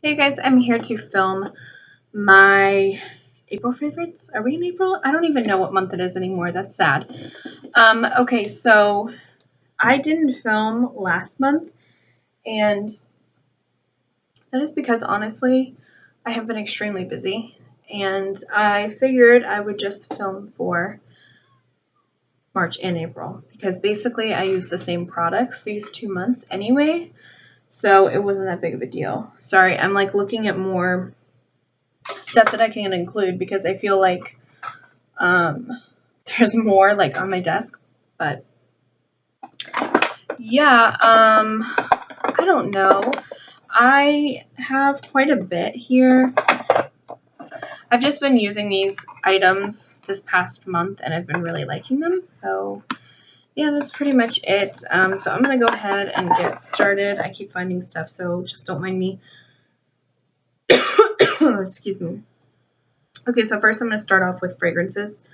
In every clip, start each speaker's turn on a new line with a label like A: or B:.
A: Hey guys, I'm here to film my April favorites. Are we in April? I don't even know what month it is anymore. That's sad. Okay, so I didn't film last month, and that is because honestly, I have been extremely busy, and I figured I would just film for March and April because basically I use the same products these 2 months anyway, so it wasn't that big of a deal. Sorry, I'm like looking at more stuff that I can include because I feel like um, there's more like on my desk, but yeah, I don't know. I have quite a bit here. I've just been using these items this past month and I've been really liking them. So yeah, that's pretty much it. So I'm going to go ahead and get started. I keep finding stuff, so just don't mind me. Excuse me. Okay, so first I'm going to start off with fragrances.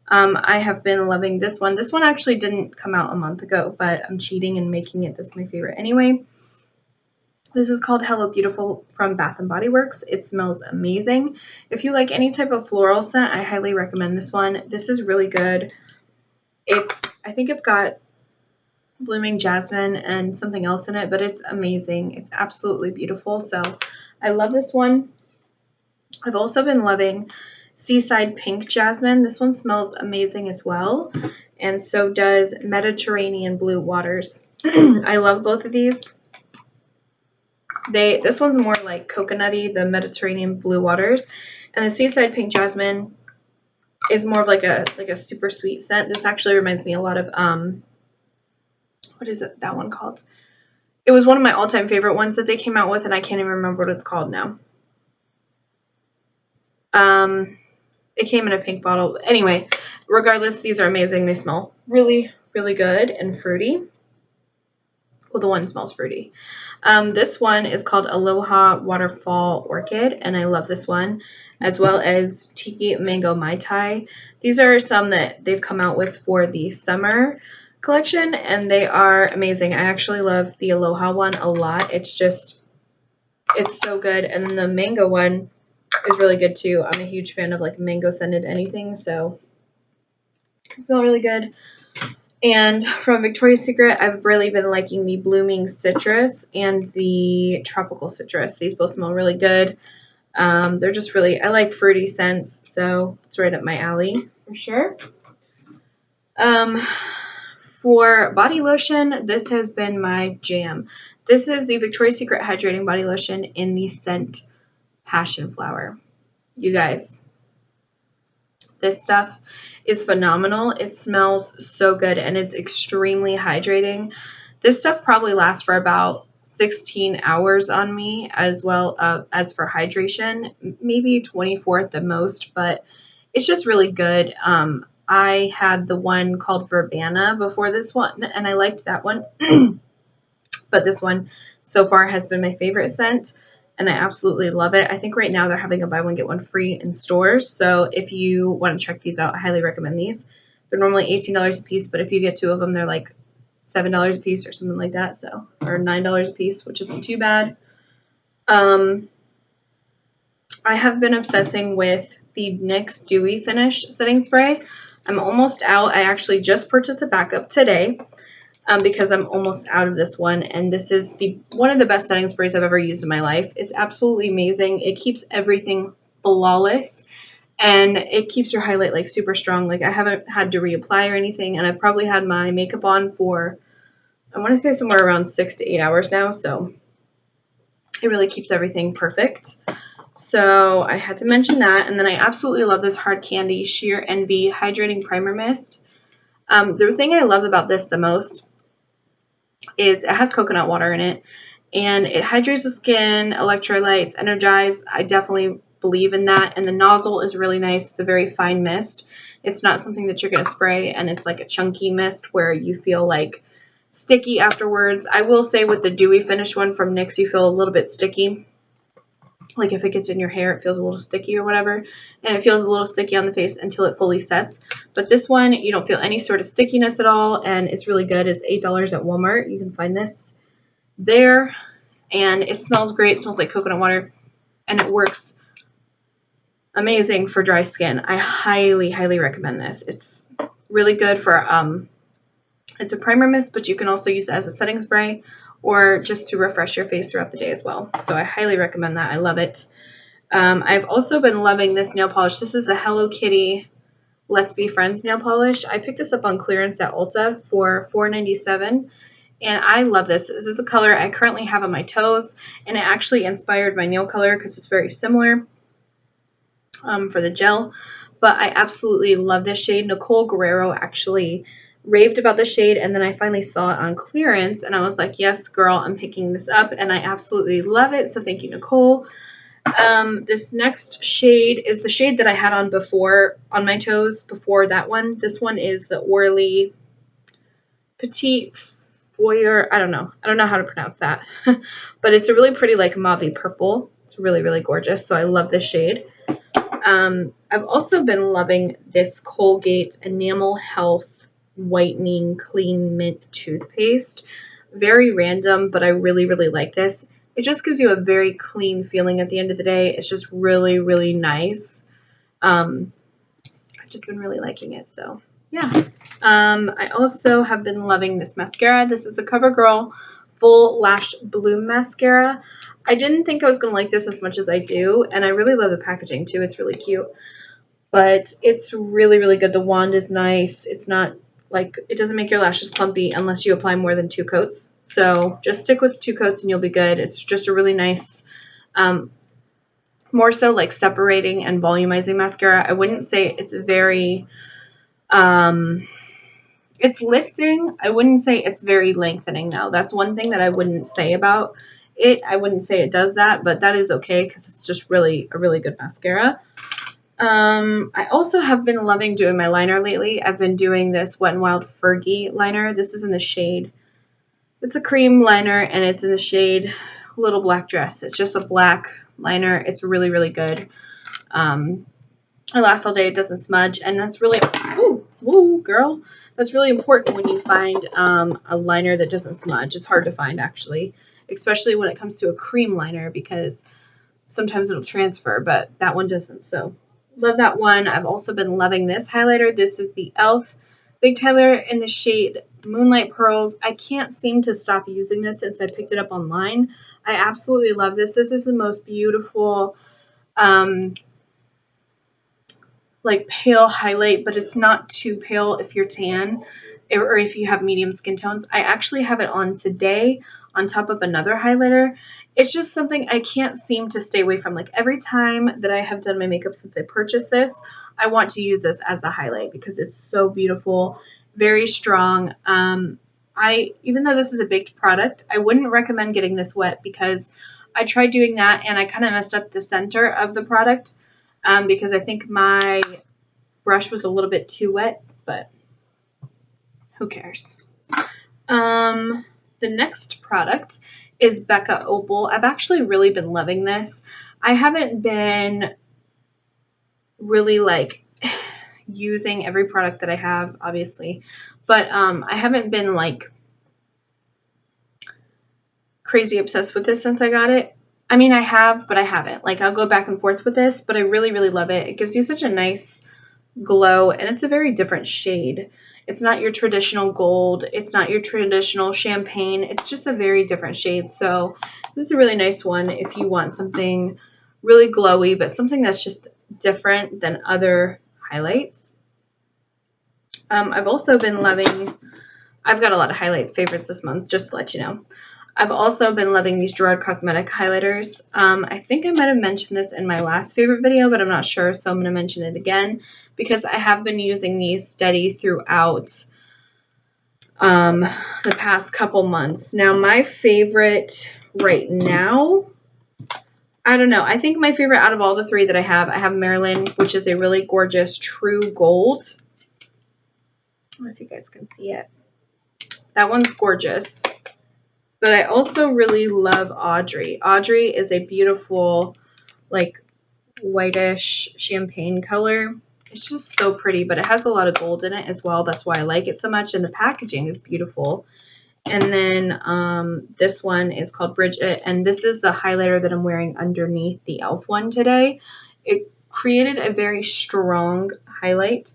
A: I have been loving this one. This one actually didn't come out a month ago, but I'm cheating and making it this my favorite anyway. This is called Hello Beautiful from Bath & Body Works. It smells amazing. If you like any type of floral scent, I highly recommend this one. This is really good. I think it's got blooming jasmine and something else in it, but it's amazing. It's absolutely beautiful. So I love this one. I've also been loving Seaside Pink Jasmine. This one smells amazing as well, and so does Mediterranean Blue Waters. I love both of these. This one's more like coconutty, the Mediterranean Blue Waters, and the Seaside Pink Jasmine is more of like a super sweet scent. This actually reminds me a lot of what is it, that one called? It was one of my all-time favorite ones that they came out with, and I can't even remember what it's called now. It came in a pink bottle. Anyway, regardless, these are amazing. They smell really, really good and fruity. Well, the one smells fruity. This one is called Aloha Waterfall Orchid, and I love this one, as well as Tiki Mango Mai Tai. These are some that they've come out with for the summer collection, and they are amazing. I actually love the Aloha one a lot. It's so good. And then the mango one is really good too. I'm a huge fan of like mango scented anything, so they smell really good. And from Victoria's Secret, I've really been liking the Blooming Citrus and the Tropical Citrus. These both smell really good. They're just I like fruity scents, so it's right up my alley for sure. For body lotion, this has been my jam. This is the Victoria's Secret Hydrating Body Lotion in the scent Passion Flower. You guys, this stuff is phenomenal. It smells so good and it's extremely hydrating. This stuff probably lasts for about 16 hours on me, as well as for hydration, maybe 24 at the most, but it's just really good. I had the one called Verbena before this one, and I liked that one. But this one so far has been my favorite scent, and I absolutely love it. I think right now they're having a buy one get one free in stores, so if you want to check these out, I highly recommend these. They're normally $18 a piece, but if you get two of them, they're like $7 a piece or something like that, so, or $9 a piece, which isn't too bad. I have been obsessing with the NYX Dewy Finish Setting Spray. I'm almost out. I actually just purchased a backup today because I'm almost out of this one. And this is one of the best setting sprays I've ever used in my life. It's absolutely amazing. It keeps everything flawless. And it keeps your highlight like super strong. Like I haven't had to reapply or anything. And I've probably had my makeup on for, I want to say somewhere around 6 to 8 hours now. So it really keeps everything perfect. So I had to mention that. And then I absolutely love this Hard Candy Sheer Envy Hydrating Primer Mist. The thing I love about this the most is it has coconut water in it. And it hydrates the skin, electrolytes, energize. I definitely believe in that. And the nozzle is really nice. It's a very fine mist. It's not something that you're going to spray and it's like a chunky mist where you feel like sticky afterwards. I will say with the Dewy Finish one from NYX, you feel a little bit sticky. Like if it gets in your hair, it feels a little sticky or whatever. And it feels a little sticky on the face until it fully sets. But this one, you don't feel any sort of stickiness at all. And it's really good. It's $8 at Walmart. You can find this there. and it smells great. It smells like coconut water, and it works amazing for dry skin. I highly, highly recommend this. It's really good for, it's a primer mist, but you can also use it as a setting spray or just to refresh your face throughout the day as well. So I highly recommend that. I love it. I've also been loving this nail polish. This is a Hello Kitty Let's Be Friends nail polish. I picked this up on clearance at Ulta for $4.97, and I love this. This is a color I currently have on my toes, and it actually inspired my nail color because it's very similar for the gel. But I absolutely love this shade. Nicole Guerrero actually raved about the shade, and then I finally saw it on clearance, and I was like, yes, girl, I'm picking this up, and I absolutely love it. So thank you, Nicole. This next shade is the shade that I had on before on my toes before that one. This one is the Orly Petite Foyer. I don't know how to pronounce that, but it's a really pretty like mauvey purple. It's really, really gorgeous. So I love this shade. I've also been loving this Colgate Enamel Health Whitening Clean Mint toothpaste. Very random, but I really, really like this. It just gives you a very clean feeling at the end of the day. It's just really, really nice. I've just been really liking it. So yeah. I also have been loving this mascara. This is a CoverGirl Full Lash Bloom Mascara. I didn't think I was going to like this as much as I do, and I really love the packaging too. It's really cute, but it's really, really good. The wand is nice. It's not like, it doesn't make your lashes clumpy unless you apply more than 2 coats. So just stick with 2 coats and you'll be good. It's just a really nice, more so like separating and volumizing mascara. I wouldn't say it's very, it's lifting. I wouldn't say it's very lengthening though. That's one thing that I wouldn't say about it. I wouldn't say it does that, but that is okay because it's just really a really good mascara. I also have been loving doing my liner lately. I've been doing this Wet n Wild Fergie liner. This is in the shade, it's a cream liner, and it's in the shade Little Black Dress. It's just a black liner. It's really, really good. It lasts all day. It doesn't smudge, and that's really, ooh, girl. That's really important when you find a liner that doesn't smudge. It's hard to find, actually, especially when it comes to a cream liner, because sometimes it'll transfer, but that one doesn't. So love that one. I've also been loving this highlighter. This is the e.l.f. Big Tyler in the shade Moonlight Pearls. I can't seem to stop using this since I picked it up online. I absolutely love this. This is the most beautiful like pale highlight, but it's not too pale if you're tan or if you have medium skin tones. I actually have it on today on top of another highlighter. It's just something I can't seem to stay away from. Like every time that I have done my makeup since I purchased this, I want to use this as a highlight because it's so beautiful, very strong. Even though this is a baked product, I wouldn't recommend getting this wet because I tried doing that and I kind of messed up the center of the product because I think my brush was a little bit too wet, but who cares? The next product is Becca Opal. I've actually really been loving this. I haven't been really like using every product that I have, obviously, but I haven't been like crazy obsessed with this since I got it. I mean, I have, but I haven't. Like, I'll go back and forth with this, but I really, really love it. It gives you such a nice glow, and it's a very different shade. It's not your traditional gold. It's not your traditional champagne. It's just a very different shade. So this is a really nice one if you want something really glowy, but something that's just different than other highlights. I've also been loving, I've got a lot of highlight favorites this month, just to let you know. I've also been loving these Gerard Cosmetic highlighters. I think I might have mentioned this in my last favorite video, but I'm not sure, so I'm going to mention it again because I have been using these steady throughout the past couple months. Now, my favorite right now, I don't know. I think my favorite out of all the 3 that I have Marilyn, which is a really gorgeous true gold. I don't know if you guys can see it. That one's gorgeous. But I also really love Audrey. Audrey is a beautiful, like, whitish champagne color. It's just so pretty, but it has a lot of gold in it as well. That's why I like it so much. And the packaging is beautiful. And then this one is called Bridget, and this is the highlighter that I'm wearing underneath the e.l.f. one today. It created a very strong highlight,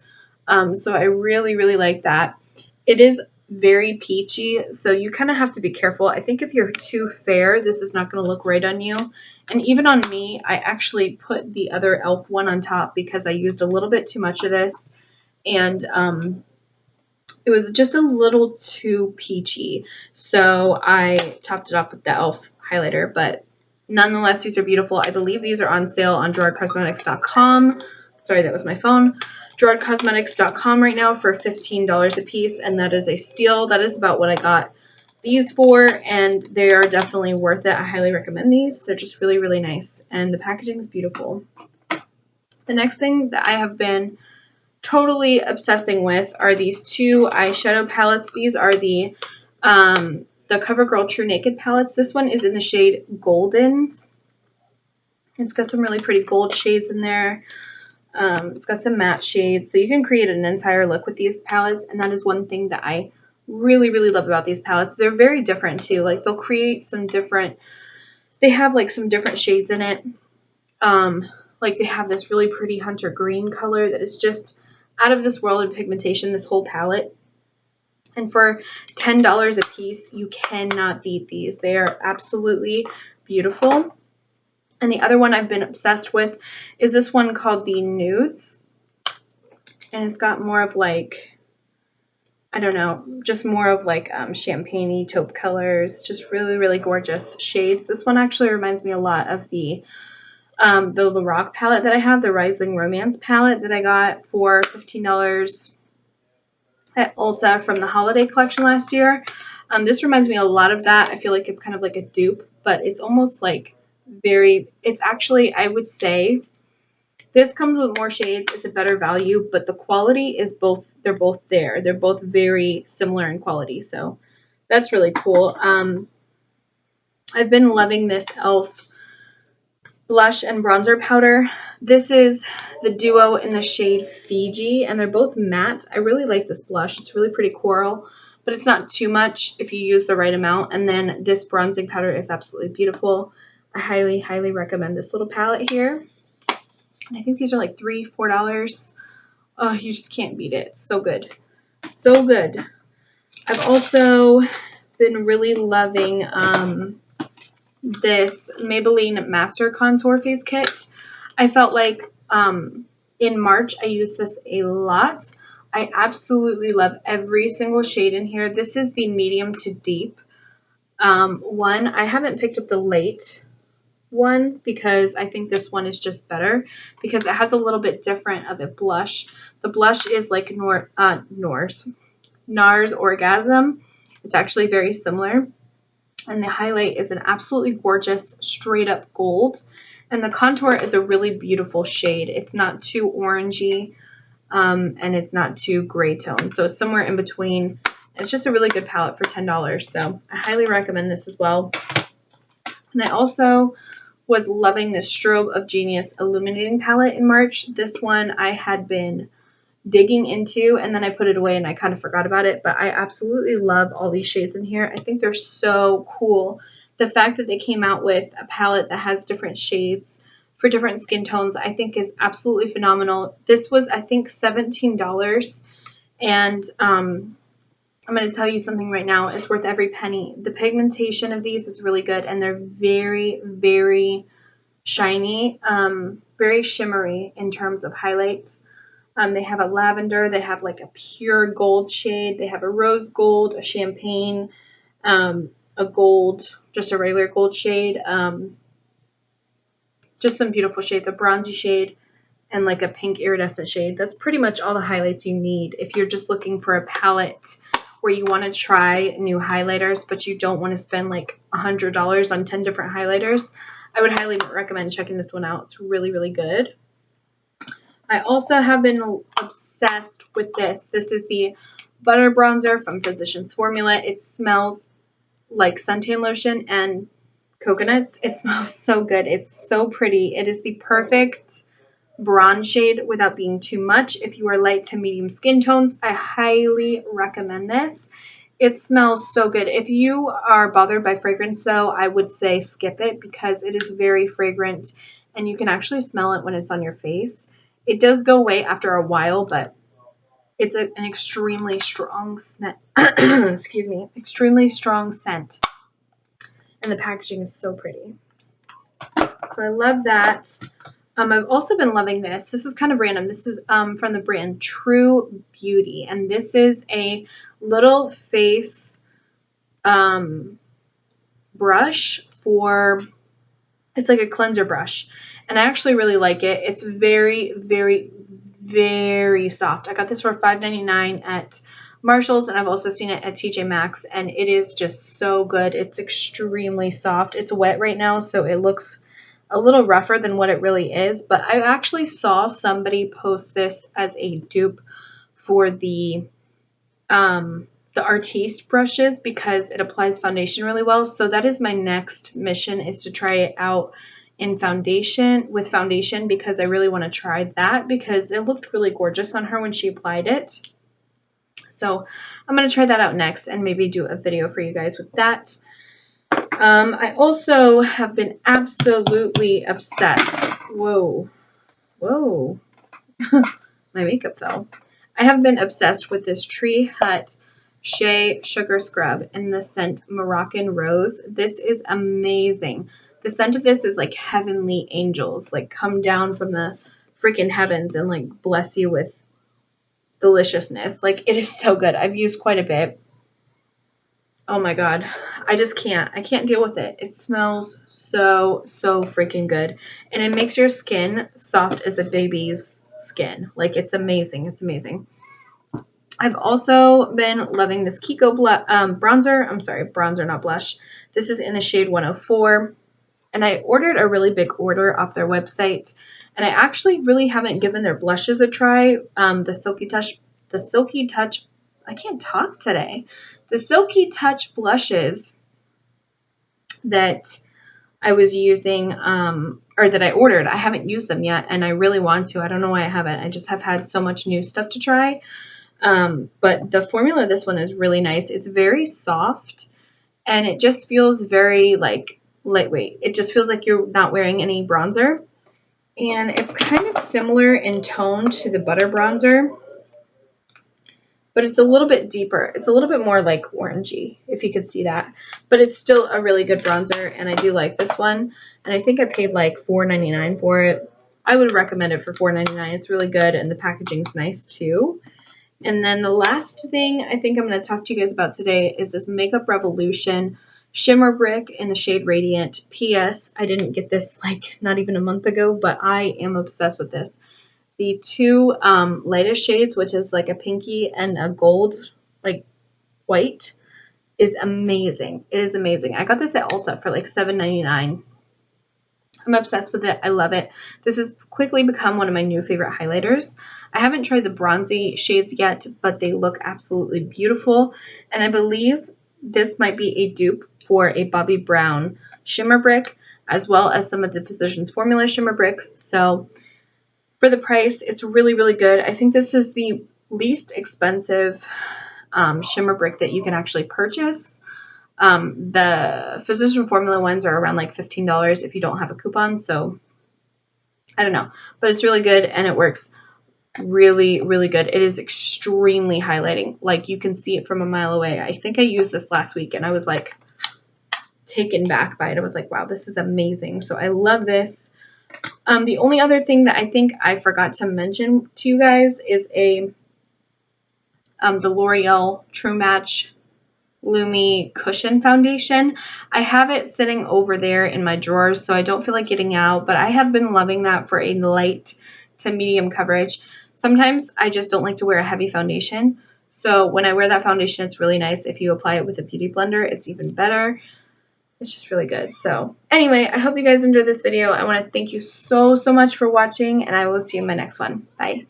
A: so I really, really like that. It is very peachy, so you kind of have to be careful. I think if you're too fair, this is not going to look right on you. And even on me, I actually put the other e.l.f. one on top because I used a little bit too much of this, and it was just a little too peachy. So I topped it off with the e.l.f. highlighter, but nonetheless, these are beautiful. I believe these are on sale on GerardCosmetics.com. Sorry, that was my phone. GerardCosmetics.com right now for $15 a piece, and that is a steal. That is about what I got these for, and they are definitely worth it. I highly recommend these. They're just really, really nice, and the packaging is beautiful. The next thing that I have been totally obsessing with are these two eyeshadow palettes. These are the CoverGirl True Naked palettes. This one is in the shade Goldens. It's got some really pretty gold shades in there. It's got some matte shades, so you can create an entire look with these palettes, and that is one thing that I really, really love about these palettes. They're very different too. Like, they'll create some different, they have like some different shades in it. Like, they have this really pretty hunter green color that is just out of this world in pigmentation, this whole palette. And for $10 a piece, you cannot beat these. They are absolutely beautiful. And the other one I've been obsessed with is this one called the Nudes. And it's got more of like, I don't know, just more of like champagne-y taupe colors. Just really, really gorgeous shades. This one actually reminds me a lot of the Lorac palette that I have, the Rising Romance palette that I got for $15 at Ulta from the holiday collection last year. This reminds me a lot of that. I feel like it's kind of like a dupe, but it's almost like it's actually, I would say, this comes with more shades. It's a better value, but the quality is they're both there. They're both very similar in quality, so that's really cool. I've been loving this e.l.f. blush and bronzer powder. This is the duo in the shade Fiji, and they're both matte. I really like this blush. It's really pretty coral, but it's not too much if you use the right amount. And then this bronzing powder is absolutely beautiful. I highly, highly recommend this little palette here. And I think these are like $3, $4. Oh, you just can't beat it. It's so good. So good. I've also been really loving this Maybelline Master Contour Face Kit. I felt like in March I used this a lot. I absolutely love every single shade in here. This is the medium to deep one. I haven't picked up the late one because I think this one is just better because it has a little bit different of a blush. The blush is like NARS Orgasm. It's actually very similar. And the highlight is an absolutely gorgeous straight up gold. And the contour is a really beautiful shade. It's not too orangey and it's not too gray tone. So it's somewhere in between. It's just a really good palette for $10. So I highly recommend this as well. And I also was loving the Strobe of Genius Illuminating Palette in March. This one I had been digging into, and then I put it away and I kind of forgot about it, but I absolutely love all these shades in here. I think they're so cool. The fact that they came out with a palette that has different shades for different skin tones, I think is absolutely phenomenal. This was, I think, $17, and I'm going to tell you something right now. It's worth every penny. The pigmentation of these is really good, and they're very, very shiny, very shimmery in terms of highlights. They have a lavender, they have like a pure gold shade, they have a rose gold, a champagne, a gold, just a regular gold shade, just some beautiful shades, a bronzy shade, and like a pink iridescent shade. That's pretty much all the highlights you need if you're just looking for a palette where you want to try new highlighters, but you don't want to spend like $100 on 10 different highlighters. I would highly recommend checking this one out. It's really, really good. I also have been obsessed with this. This is the Butter Bronzer from Physicians Formula. It smells like suntan lotion and coconuts. It smells so good. It's so pretty. It is the perfect bronze shade without being too much. If you are light to medium skin tones, I highly recommend this. It smells so good. If you are bothered by fragrance, though, I would say skip it because it is very fragrant and you can actually smell it when it's on your face. It does go away after a while, but it's an extremely strong scent. Excuse me, extremely strong scent. And the packaging is so pretty. So I love that. I've also been loving this. This is kind of random. This is from the brand True Beauty. And this is a little face brush for, it's like a cleanser brush. And I actually really like it. It's very, very, very soft. I got this for $5.99 at Marshall's, and I've also seen it at TJ Maxx, and it is just so good. It's extremely soft. It's wet right now, so it looks a little rougher than what it really is, but I actually saw somebody post this as a dupe for the Artiste brushes because it applies foundation really well. So that is my next mission, is to try it out in foundation because I really want to try that because it looked really gorgeous on her when she applied it. So I'm going to try that out next and maybe do a video for you guys with that. I also have been absolutely obsessed. Whoa. My makeup fell. I have been obsessed with this Tree Hut Shea Sugar Scrub in the scent Moroccan Rose. This is amazing. The scent of this is like heavenly angels, like come down from the freaking heavens and like bless you with deliciousness. Like it is so good. I've used quite a bit. Oh my God. I just can't. I can't deal with it. It smells so freaking good. And it makes your skin soft as a baby's skin. Like it's amazing. It's amazing. I've also been loving this Kiko bronzer. I'm sorry, bronzer, not blush. This is in the shade 104. And I ordered a really big order off their website. And I actually really haven't given their blushes a try. The Silky Touch, I can't talk today. The Silky Touch blushes that I was using, or that I ordered, I haven't used them yet, and I really want to. I don't know why I haven't. I just have had so much new stuff to try. But the formula of this one is really nice. It's very soft, and it just feels very, like, lightweight. It just feels like you're not wearing any bronzer. And it's kind of similar in tone to the Butter Bronzer, but it's a little bit deeper. It's a little bit more like orangey, if you could see that. But it's still a really good bronzer, and I do like this one. And I think I paid like $4.99 for it. I would recommend it for $4.99. It's really good, and the packaging's nice too. And then the last thing I think I'm going to talk to you guys about today is this Makeup Revolution Shimmer Brick in the shade Radiant. P.S. I didn't get this like not even a month ago, but I am obsessed with this. The two lightest shades, which is like a pinky and a gold, like white, is amazing. It is amazing. I got this at Ulta for like $7.99. I'm obsessed with it. I love it. This has quickly become one of my new favorite highlighters. I haven't tried the bronzy shades yet, but they look absolutely beautiful. And I believe this might be a dupe for a Bobbi Brown shimmer brick, as well as some of the Physicians Formula shimmer bricks. So for the price, it's really, really good. I think this is the least expensive shimmer brick that you can actually purchase. The Physician Formula ones are around like $15 if you don't have a coupon. So I don't know, but it's really good and it works really, really good. It is extremely highlighting. Like you can see it from a mile away. I think I used this last week and I was like taken back by it. I was like, wow, this is amazing. So I love this. The only other thing that I think I forgot to mention to you guys is the L'Oreal True Match Lumi Cushion Foundation. I have it sitting over there in my drawers, so I don't feel like getting out, but I have been loving that for a light to medium coverage. Sometimes I just don't like to wear a heavy foundation, so when I wear that foundation, it's really nice. If you apply it with a beauty blender, it's even better. It's just really good. So anyway, I hope you guys enjoyed this video. I want to thank you so much for watching, and I will see you in my next one. Bye.